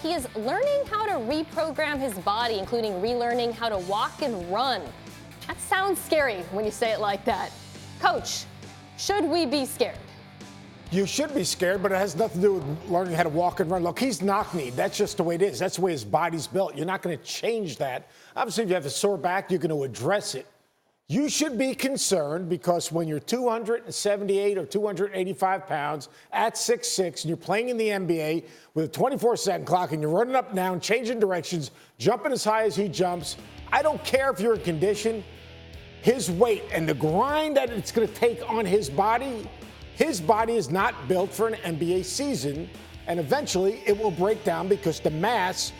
He is learning how to reprogram his body, including relearning how to walk and run. That sounds scary when you say it like that. Coach, should we be scared? You should be scared, but it has nothing to do with learning how to walk and run. Look, he's knock-kneed. That's just the way it is. That's the way his body's built. You're not going to change that. Obviously, if you have a sore back, you're going to address it. You should be concerned because when you're 278 or 285 pounds at 6'6", and you're playing in the NBA with a 24-second clock and you're running up and down, changing directions, jumping as high as he jumps, I don't care if you're in condition, his weight and the grind that it's going to take on his body is not built for an NBA season, and eventually it will break down because the mass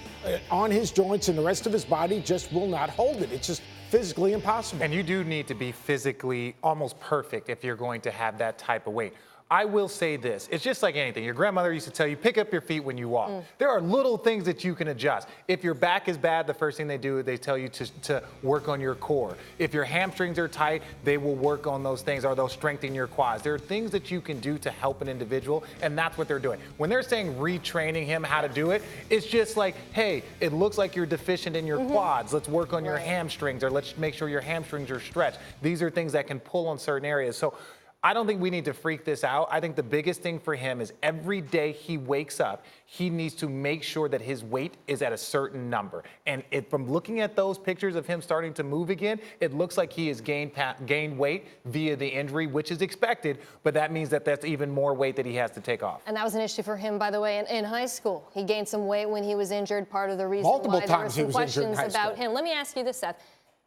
on his joints and the rest of his body just will not hold it. It's just physically impossible. And you do need to be physically almost perfect if you're going to have that type of weight. I will say this, it's just like anything. Your grandmother used to tell you, pick up your feet when you walk. There are little things that you can adjust. If your back is bad, the first thing they do, they tell you to work on your core. If your hamstrings are tight, they will work on those things, or they'll strengthen your quads. There are things that you can do to help an individual, and that's what they're doing. When they're saying retraining him how to do it, it's just like, hey, it looks like you're deficient in your quads. Let's work on your hamstrings, or let's make sure your hamstrings are stretched. These are things that can pull on certain areas. So I don't think we need to freak this out. I think the biggest thing for him is every day he wakes up, he needs to make sure that his weight is at a certain number. And from looking at those pictures of him starting to move again, it looks like he has gained weight via the injury, which is expected, but that means that that's even more weight that he has to take off. And that was an issue for him, by the way, in high school. He gained some weight when he was injured, part of the reason Multiple why there were times he some was injured in questions high about school. him. Let me ask you this, Seth.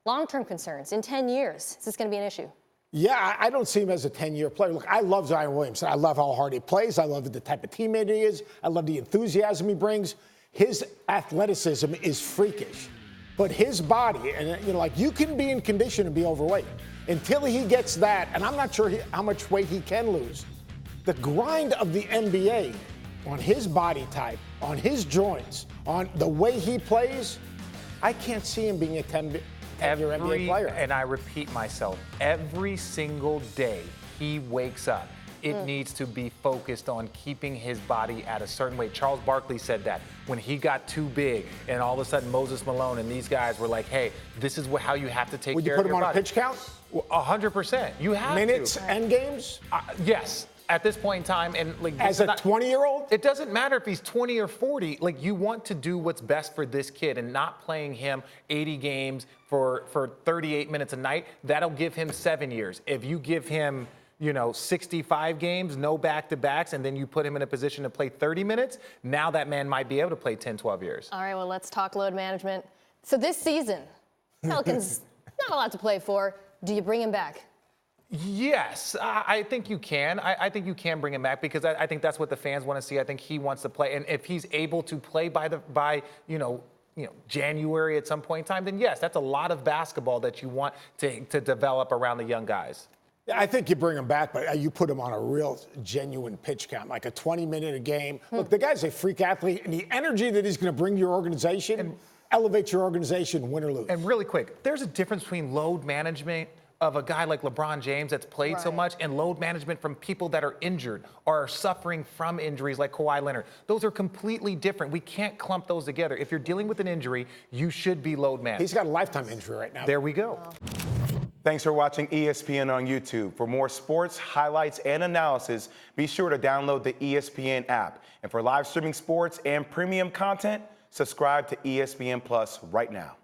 Long-term concerns, in 10 years, is this going to be an issue? Yeah, I don't see him as a 10-year player. Look, I love Zion Williamson. I love how hard he plays. I love the type of teammate he is. I love the enthusiasm he brings. His athleticism is freakish. But his body, and like you can be in condition and be overweight. Until he gets that, and I'm not sure how much weight he can lose, the grind of the NBA on his body type, on his joints, on the way he plays, I can't see him being a 10-year NBA player. And I repeat myself, every single day he wakes up, it needs to be focused on keeping his body at a certain weight. Charles Barkley said that when he got too big, and all of a sudden Moses Malone and these guys were like, hey, this is how you have to take Would care you of put your him on body. a pitch count? 100%. You have Minutes to. and games? Yes. At this point in time, and like As a 20-year-old? it doesn't matter if he's 20 or 40. Like, you want to do what's best for this kid, and not playing him 80 games for 38 minutes a night. That'll give him 7 years. If you give him 65 games, no back-to-backs, and then you put him in a position to play 30 minutes, now that man might be able to play 10, 12 years. All right, well, let's talk load management. So this season, Pelicans not a lot to play for. Do you bring him back? Yes, I think you can. I think you can bring him back because I think that's what the fans want to see. I think he wants to play, and if he's able to play by January at some point in time, then yes, that's a lot of basketball that you want to develop around the young guys. Yeah, I think you bring him back, but you put him on a real genuine pitch count, like a 20-minute a game. Look, the guy's a freak athlete, and the energy that he's going to bring to your organization elevates your organization, win or lose. And really quick, there's a difference between load management of a guy like LeBron James that's played so much, and load management from people that are injured or are suffering from injuries like Kawhi Leonard. Those are completely different. We can't clump those together. If you're dealing with an injury, you should be load managed. He's got a lifetime injury right now. There we go. Thanks for watching ESPN on YouTube. For more sports, highlights, and analysis, be sure to download the ESPN app. And for live streaming sports and premium content, subscribe to ESPN Plus right now.